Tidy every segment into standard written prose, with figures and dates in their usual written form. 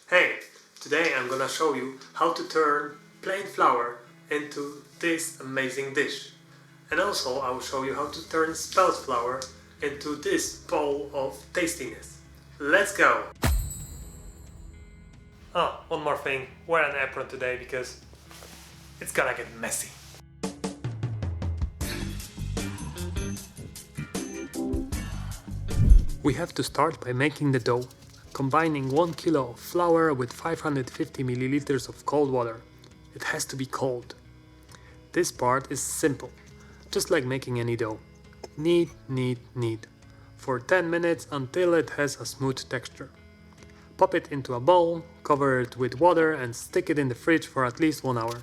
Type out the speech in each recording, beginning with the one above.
Hey, today I'm gonna show you how to turn plain flour into this amazing dish. And also I will show you how to turn spelt flour into this bowl of tastiness. Let's go! Oh, one more thing, wear an apron today because it's gonna get messy. We have to start by making the dough, combining 1 kilo of flour with 550 milliliters of cold water. It has to be cold. This part is simple, just like making any dough. Knead, knead, knead for 10 minutes until it has a smooth texture. Pop it into a bowl, cover it with water and stick it in the fridge for at least 1 hour.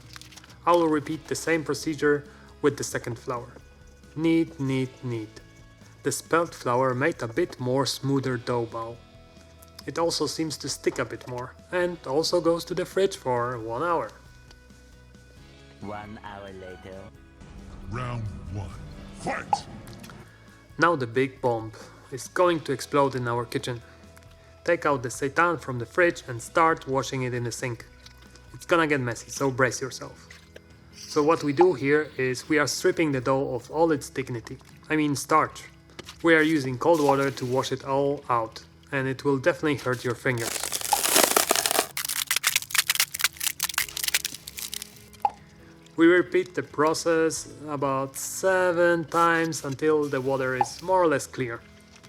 I will repeat the same procedure with the second flour. Knead, knead, knead. The spelt flour made a bit more smoother dough ball. It also seems to stick a bit more and also goes to the fridge for 1 hour. 1 hour later. Round 1. Fight! Now the big bomb is going to explode in our kitchen. Take out the seitan from the fridge and start washing it in the sink. It's gonna get messy, so brace yourself. So what we do here is we are stripping the dough of all its dignity. I mean starch. We are using cold water to wash it all out, and it will definitely hurt your fingers. We repeat the process about 7 times until the water is more or less clear,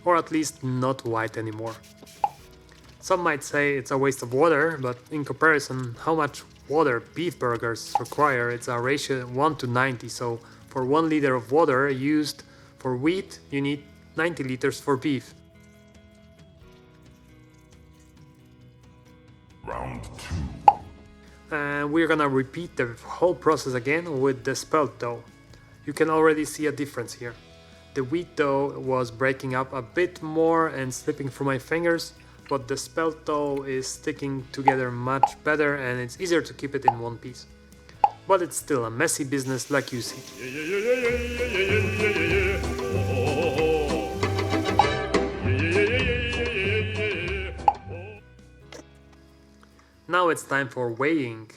or at least not white anymore. Some might say it's a waste of water, but in comparison how much water beef burgers require, it's a ratio 1 to 90, so for 1 liter of water used for wheat you need 90 liters for beef. Round 2. And we're gonna repeat the whole process again with the spelt dough. You can already see a difference here. The wheat dough was breaking up a bit more and slipping through my fingers, but the spelt dough is sticking together much better and it's easier to keep it in one piece. But it's still a messy business like you see. Now it's time for weighing.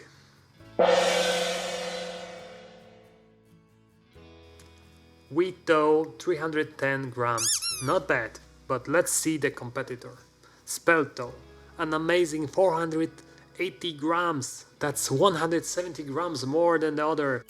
Wheat dough 310 grams, not bad, but let's see the competitor. Spelt dough, an amazing 480 grams, that's 170 grams more than the other.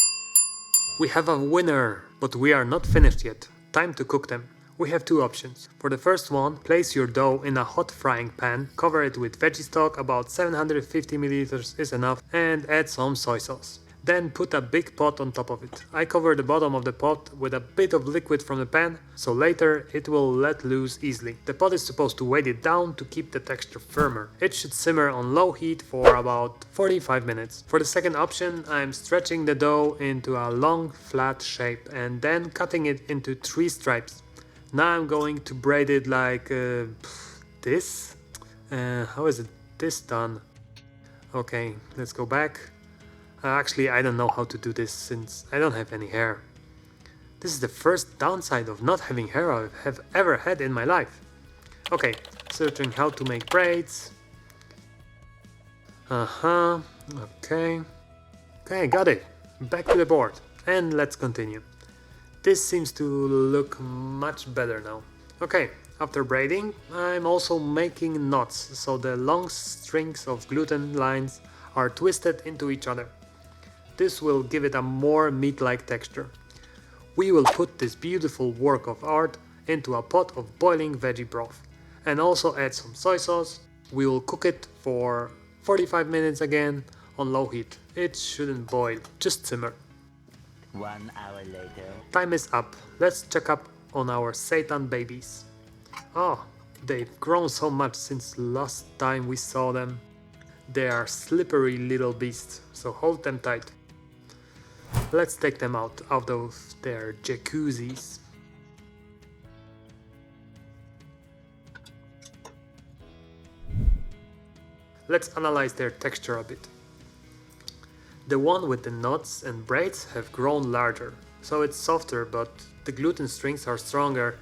We have a winner, but we are not finished yet, time to cook them. We have 2 options. For the first one, place your dough in a hot frying pan, cover it with veggie stock, about 750 milliliters is enough, and add some soy sauce. Then put a big pot on top of it. I cover the bottom of the pot with a bit of liquid from the pan, so later it will let loose easily. The pot is supposed to weight it down to keep the texture firmer. It should simmer on low heat for about 45 minutes. For the second option, I'm stretching the dough into a long flat shape and then cutting it into 3 stripes. Now I'm going to braid it like this. How is this done? Okay, let's go back. Actually, I don't know how to do this since I don't have any hair. This is the first downside of not having hair I have ever had in my life. Okay, searching how to make braids. Okay, got it. Back to the board and let's continue. This seems to look much better now. Okay, after braiding, I'm also making knots, so the long strings of gluten lines are twisted into each other. This will give it a more meat-like texture. We will put this beautiful work of art into a pot of boiling veggie broth and also add some soy sauce. We will cook it for 45 minutes again on low heat. It shouldn't boil, just simmer. 1 hour later. Time is up. Let's check up on our Seitan babies. Oh, they've grown so much since last time we saw them. They are slippery little beasts, so hold them tight. Let's take them out of their jacuzzis. Let's analyze their texture a bit. The one with the knots and braids have grown larger, so it's softer, but the gluten strings are stronger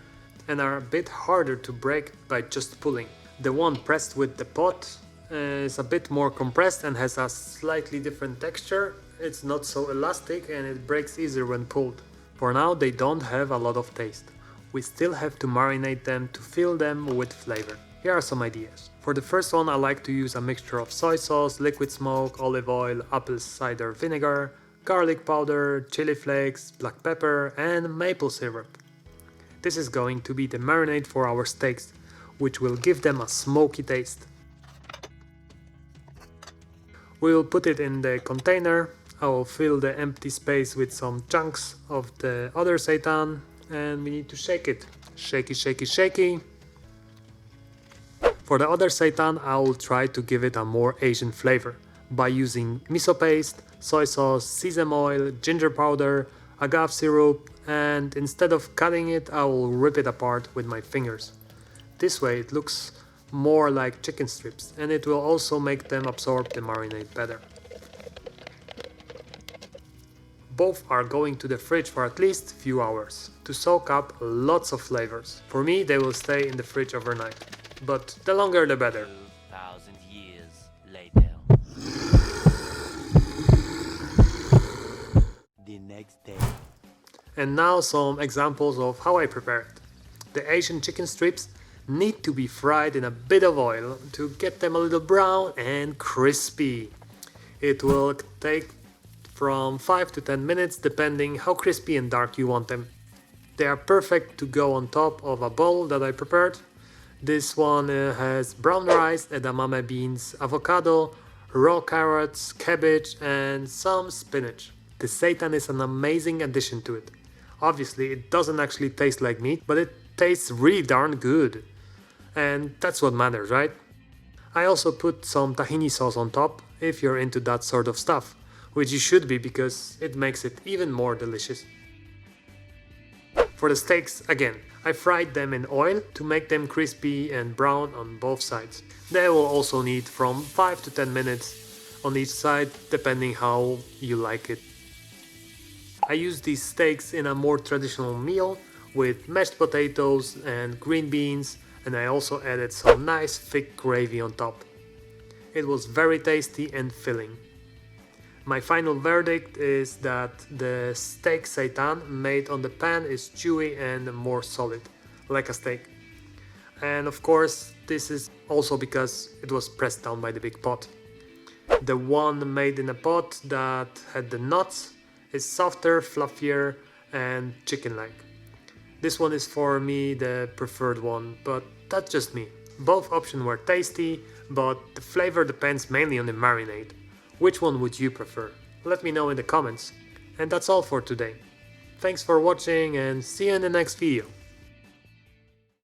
and are a bit harder to break by just pulling. The one pressed with the pot is a bit more compressed and has a slightly different texture. It's not so elastic and it breaks easier when pulled. For now they don't have a lot of taste. We still have to marinate them to fill them with flavor. Here are some ideas. For the first one I like to use a mixture of soy sauce, liquid smoke, olive oil, apple cider vinegar, garlic powder, chili flakes, black pepper and maple syrup. This is going to be the marinade for our steaks, which will give them a smoky taste. We will put it in the container. I will fill the empty space with some chunks of the other seitan and we need to shake it. Shaky, shaky, shaky. For the other seitan I will try to give it a more Asian flavor by using miso paste, soy sauce, sesame oil, ginger powder, agave syrup, and instead of cutting it I will rip it apart with my fingers. This way it looks more like chicken strips and it will also make them absorb the marinade better. Both are going to the fridge for at least few hours to soak up lots of flavors. For me they will stay in the fridge overnight, but the longer the better. 2,000 years later. The next day. And now some examples of how I prepare it. The Asian chicken strips need to be fried in a bit of oil to get them a little brown and crispy. It will take from 5 to 10 minutes depending how crispy and dark you want them. They are perfect to go on top of a bowl that I prepared. This one has brown rice, edamame beans, avocado, raw carrots, cabbage and some spinach. The seitan is an amazing addition to it. Obviously it doesn't actually taste like meat, but it tastes really darn good. And that's what matters, right? I also put some tahini sauce on top if you're into that sort of stuff, which you should be because it makes it even more delicious. For the steaks, again, I fried them in oil to make them crispy and brown on both sides. They will also need from 5 to 10 minutes on each side depending how you like it. I use these steaks in a more traditional meal with mashed potatoes and green beans, and I also added some nice thick gravy on top. It was very tasty and filling. My final verdict is that the steak seitan made on the pan is chewy and more solid, like a steak. And of course, this is also because it was pressed down by the big pot. The one made in a pot that had the nuts is softer, fluffier and chicken-like. This one is for me the preferred one, but that's just me. Both options were tasty, but the flavor depends mainly on the marinade. Which one would you prefer? Let me know in the comments. And that's all for today. Thanks for watching and see you in the next video.